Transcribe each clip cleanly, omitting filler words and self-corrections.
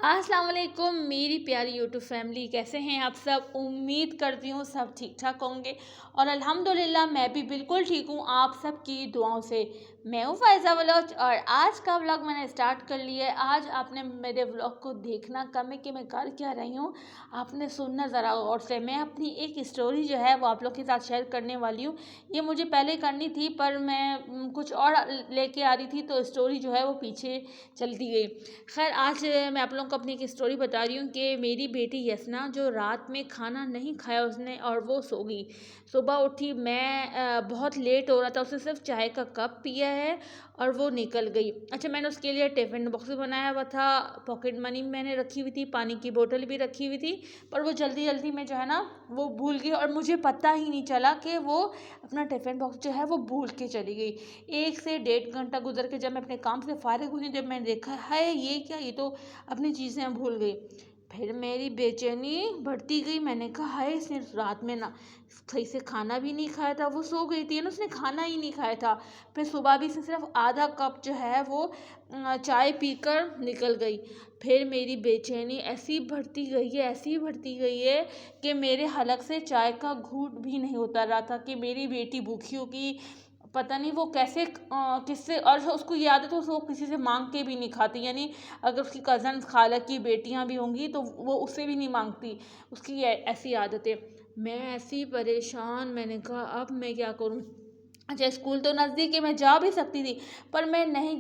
السلام علیکم میری پیاری یوٹیوب فیملی، کیسے ہیں آپ سب؟ امید کرتی ہوں سب ٹھیک ٹھاک ہوں گے، اور الحمدللہ میں بھی بالکل ٹھیک ہوں آپ سب کی دعاؤں سے۔ میں ہوں فائزہ بلوچ، اور آج کا ولاگ میں نے اسٹارٹ کر لیا ہے۔ آج آپ نے میرے ولاگ کو دیکھنا کم ہے کہ میں کر کیا رہی ہوں، آپ نے سننا ذرا غور سے۔ میں اپنی ایک اسٹوری جو ہے وہ آپ لوگ کے ساتھ شیئر کرنے والی ہوں۔ یہ مجھے پہلے کرنی تھی پر میں کچھ اور لے کے آ رہی تھی، تو اسٹوری جو ہے وہ پیچھے چلتی گئی۔ خیر، آج میں آپ لوگوں کو اپنی ایک اسٹوری بتا رہی ہوں کہ میری بیٹی یسنا جو رات میں کھانا نہیں کھایا اس نے، اور وہ سو گئی۔ صبح اٹھی، میں بہت لیٹ ہو رہا تھا، اس نے صرف چائے کا کپ پیا ہے اور وہ نکل گئی۔ اچھا، میں نے اس کے لیے ٹفن باکس بھی بنایا ہوا تھا، پاکٹ منی میں نے رکھی ہوئی تھی، پانی کی بوتل بھی رکھی ہوئی تھی، پر وہ جلدی جلدی میں جو ہے نا وہ بھول گئی، اور مجھے پتہ ہی نہیں چلا کہ وہ اپنا ٹفن باکس جو ہے وہ بھول کے چلی گئی۔ 1 سے 1.5 گھنٹہ گزر کے جب میں اپنے کام سے فارغ ہوئی، جب میں نے دیکھا ہے یہ کیا، یہ تو اپنی چیزیں بھول گئی۔ پھر میری بے چینی بڑھتی گئی۔ میں نے کہا ہائے، اس نے رات میں صحیح سے کھانا بھی نہیں کھایا تھا، وہ سو گئی تھی نا، اس نے کھانا ہی نہیں کھایا تھا۔ پھر صبح بھی اس نے صرف آدھا کپ جو ہے وہ چائے پی کر نکل گئی۔ پھر میری بے چینی ایسی بڑھتی گئی ہے، ایسی بڑھتی گئی ہے کہ میرے حلق سے چائے کا گھونٹ بھی نہیں اتر رہا تھا کہ میری بیٹی بھوکی ہوگی۔ پتہ نہیں وہ کیسے کس سے، اور اس کو یہ عادت ہے وہ کسی سے مانگ کے بھی نہیں کھاتی، یعنی اگر اس کی کزنس خالہ کی بیٹیاں بھی ہوں گی تو وہ اس سے بھی نہیں مانگتی، اس کی ایسی عادت ہے۔ میں ایسی پریشان، میں نے کہا اب میں کیا کروں؟ اچھا، اسکول تو نزدیک ہے، میں جا بھی سکتی تھی، پر میں نہیں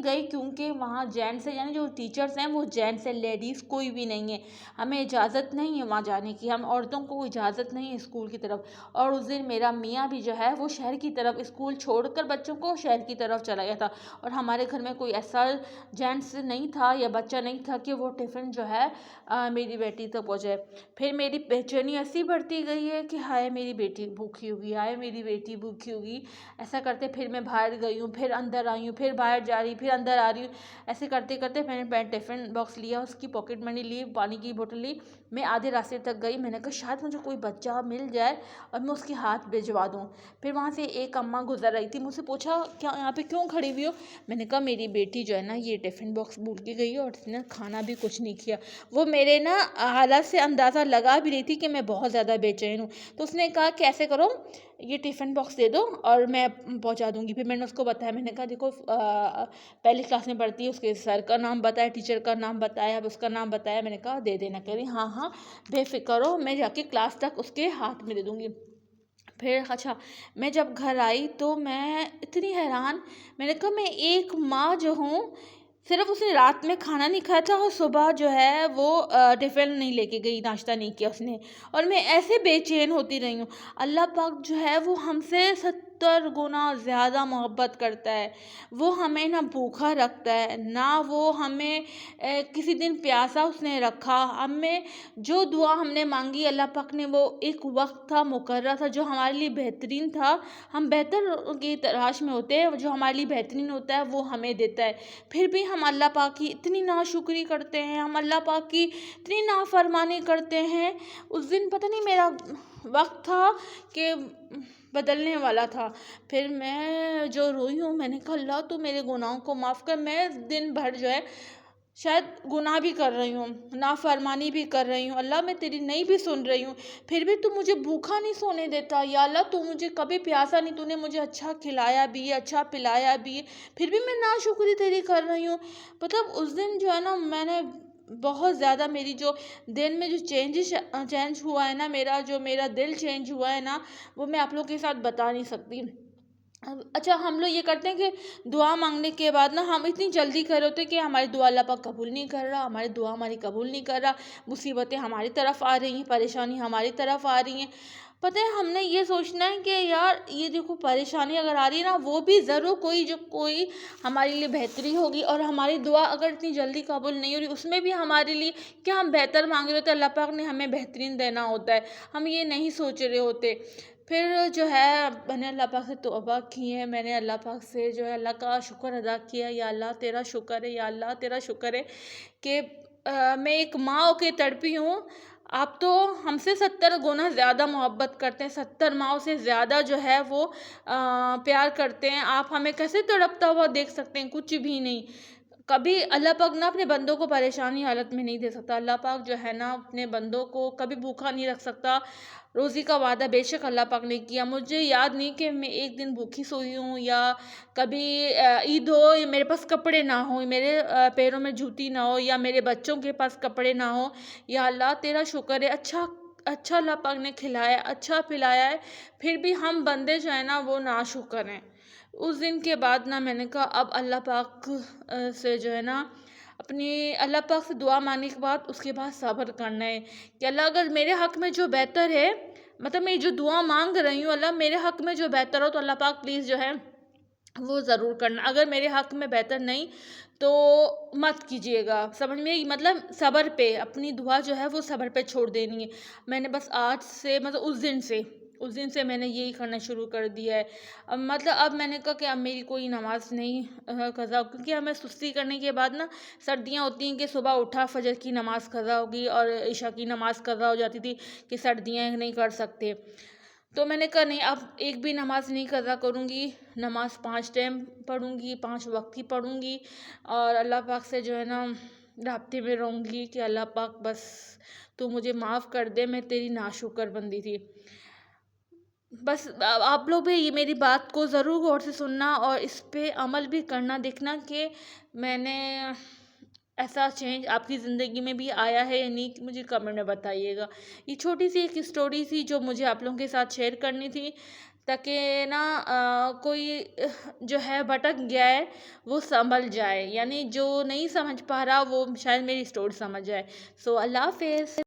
گئی کیونکہ وہاں جینٹس ہیں، یعنی جو ٹیچرس ہیں وہ جینٹس ہیں، لیڈیز کوئی بھی نہیں ہے، ہمیں اجازت نہیں ہے وہاں جانے کی، ہم عورتوں کو اجازت نہیں ہے اسکول کی طرف۔ اور اس دن میرا میاں بھی جو ہے وہ شہر کی طرف اسکول چھوڑ کر بچوں کو شہر کی طرف چلا گیا تھا، اور ہمارے گھر میں کوئی ایسا جینٹس نہیں تھا یا بچہ نہیں تھا کہ وہ ٹفن جو ہے میری بیٹی تک پہنچائے۔ پھر میری بے چینی ایسی بڑھتی گئی ہے کہ ہائے میری بیٹی بھوکی ہوگی، ہائے میری بیٹی بھوکی ہوگی۔ ایسا کرتے پھر میں باہر گئی ہوں، پھر اندر آئی ہوں، پھر باہر جا رہی، پھر اندر آ رہی ہوں۔ ایسے کرتے کرتے میں نے ٹفن باکس لیا، اس کی پاکٹ منی لی، پانی کی بوتل لی، میں آدھے راستے تک گئی۔ میں نے کہا شاید مجھے کوئی بچہ مل جائے اور میں اس کے ہاتھ بھجوا دوں۔ پھر وہاں سے ایک اماں گزر رہی تھی، مجھ سے پوچھا کیا یہاں پہ کیوں کھڑی ہوئی ہو؟ میں نے کہا میری بیٹی جو ہے نا یہ ٹفن باکس بھول کے گئی ہے، اور اس نے کھانا بھی کچھ نہیں کیا۔ وہ میرے نا حالت سے اندازہ لگا بھی رہی تھی کہ میں بہت زیادہ بے چین ہوں، تو اس نے کہا کہ ایسے کرو یہ ٹفن باکس دے دو اور میں پہنچا دوں گی۔ پھر میں نے اس کو بتایا، میں نے کہا دیکھو پہلی کلاس میں پڑھتی ہے، اس کے سر کا نام بتایا، ٹیچر کا نام بتایا، اس کا نام بتایا، میں نے کہا دے دینا۔ کہہ رہی ہاں ہاں بے فکر ہو، میں جا کے کلاس تک اس کے ہاتھ میں دے دوں گی۔ پھر اچھا، میں جب گھر آئی تو میں اتنی حیران، میں نے کہا میں ایک ماں جو ہوں، صرف اس نے رات میں کھانا نہیں کھایا تھا اور صبح جو ہے وہ ٹفن نہیں لے کے گئی، ناشتہ نہیں کیا اس نے، اور میں ایسے بے چین ہوتی رہی ہوں۔ اللہ پاک جو ہے وہ ہم سے 70 گنا زیادہ محبت کرتا ہے، وہ ہمیں نہ بھوکا رکھتا ہے، نہ وہ ہمیں کسی دن پیاسا اس نے رکھا۔ ہمیں جو دعا ہم نے مانگی، اللہ پاک نے، وہ ایک وقت تھا مقررہ تھا جو ہمارے لیے بہترین تھا، ہم بہتر کی تلاش میں ہوتے ہیں، جو ہمارے لیے بہترین ہوتا ہے وہ ہمیں دیتا ہے، پھر بھی ہم اللہ پاک کی اتنی ناشکری کرتے ہیں، ہم اللہ پاک کی اتنی نافرمانی کرتے ہیں۔ اس دن پتہ نہیں میرا وقت تھا کہ بدلنے والا تھا، پھر میں جو روئی ہوں، میں نے کہا اللہ تو میرے گناہوں کو معاف کر، میں دن بھر جو ہے شاید گناہ بھی کر رہی ہوں، نافرمانی بھی کر رہی ہوں، اللہ میں تیری نہیں بھی سن رہی ہوں، پھر بھی تو مجھے بھوکا نہیں سونے دیتا، یا اللہ تو مجھے کبھی پیاسا نہیں، تو نے مجھے اچھا کھلایا بھی ہے، اچھا پلایا بھی ہے، پھر بھی میں ناشکری تیری کر رہی ہوں۔ مطلب اس دن جو ہے نا میں نے بہت زیادہ، میری جو دن میں جو چینج ہوا ہے نا، میرا دل چینج ہوا ہے نا، وہ میں آپ لوگوں کے ساتھ بتا نہیں سکتی۔ اچھا، ہم لوگ یہ کرتے ہیں کہ دعا مانگنے کے بعد نا ہم اتنی جلدی کر رہے ہوتے ہیں کہ ہماری دعا اللہ پاک قبول نہیں کر رہا، ہماری دعا ہماری قبول نہیں کر رہا، مصیبتیں ہماری طرف آ رہی ہیں، پریشانی ہماری طرف آ رہی ہیں۔ پتہ ہے ہم نے یہ سوچنا ہے کہ یار یہ دیکھو پریشانی اگر آ رہی ہے نا، وہ بھی ضرور کوئی ہمارے لیے بہتری ہوگی، اور ہماری دعا اگر اتنی جلدی قبول نہیں ہو رہی، اس میں بھی ہمارے لیے کیا ہم بہتر مانگ رہے ہوتے ہیں، اللہ پاک نے ہمیں بہترین دینا ہوتا ہے، ہم یہ نہیں سوچ رہے ہوتے۔ پھر جو ہے میں نے اللہ پاک سے توبہ کی ہے، میں نے اللہ پاک سے جو ہے اللہ کا شکر ادا کیا، یا اللہ تیرا شکر ہے، یا اللہ تیرا شکر ہے کہ میں ایک ماں ہو کے تڑپی ہوں، آپ تو ہم سے 70 گنا زیادہ محبت کرتے ہیں، 70 ماؤں سے زیادہ جو ہے وہ پیار کرتے ہیں، آپ ہمیں کیسے تڑپتا ہوا دیکھ سکتے ہیں؟ کچھ بھی نہیں۔ کبھی اللہ پاک نا اپنے بندوں کو پریشانی حالت میں نہیں دے سکتا. اللہ پاک جو ہے نا اپنے بندوں کو کبھی بھوکا نہیں رکھ سکتا. روزی کا وعدہ بے شک اللہ پاک نے کیا. مجھے یاد نہیں کہ میں ایک دن بھوکی سوئی ہوں یا کبھی عید ہو میرے پاس کپڑے نہ ہوں, میرے پیروں میں جوتی نہ ہو, یا میرے بچوں کے پاس کپڑے نہ ہوں. یا اللہ تیرا شکر ہے, اچھا اللہ پاک نے کھلایا, اچھا پلایا ہے, پھر بھی ہم بندے جو ہیں نا وہ ناشکر ہیں. اس دن کے بعد نا میں نے کہا اب اللہ پاک سے جو ہے نا اپنی اللہ پاک سے دعا مانگنے کے بعد اس کے بعد صبر کرنا ہے کہ اللہ اگر میرے حق میں جو بہتر ہے, مطلب میں جو دعا مانگ رہی ہوں, اللہ میرے حق میں جو بہتر ہو تو اللہ پاک پلیز جو ہے وہ ضرور کرنا. اگر میرے حق میں بہتر نہیں تو مت کیجیے گا. سمجھ میں, مطلب صبر پہ اپنی دعا جو ہے وہ صبر پہ چھوڑ دینی ہے. میں نے بس آج سے مطلب اس دن سے میں نے یہی کرنا شروع کر دیا ہے. مطلب اب میں نے کہا کہ اب میری کوئی نماز نہیں قضا, کیونکہ ہمیں سستی کرنے کے بعد نا سردیاں ہوتی ہیں کہ صبح اٹھا فجر کی نماز قضا ہوگی اور عشاء کی نماز قضا ہو جاتی تھی کہ سردیاں نہیں کر سکتے. تو میں نے کہا نہیں, اب ایک بھی نماز نہیں قضا کروں گی. نماز 5 ٹائم پڑھوں گی, 5 وقت ہی پڑھوں گی, اور اللہ پاک سے جو ہے نا رابطے میں رہوں گی کہ اللہ پاک بس تو مجھے معاف کر دے, میں تیری ناشکر بندی تھی. بس آپ لوگ بھی یہ میری بات کو ضرور غور سے سننا اور اس پہ عمل بھی کرنا, دیکھنا کہ میں نے ایسا چینج آپ کی زندگی میں بھی آیا ہے یا نہیں, مجھے کمنٹ میں بتائیے گا. یہ چھوٹی سی ایک اسٹوری تھی جو مجھے آپ لوگوں کے ساتھ شیئر کرنی تھی, تاکہ نا کوئی جو ہے بھٹک گیا ہے وہ سنبھل جائے, یعنی جو نہیں سمجھ پا رہا وہ شاید میری اسٹوری سمجھ جائے. سو اللہ حافظ.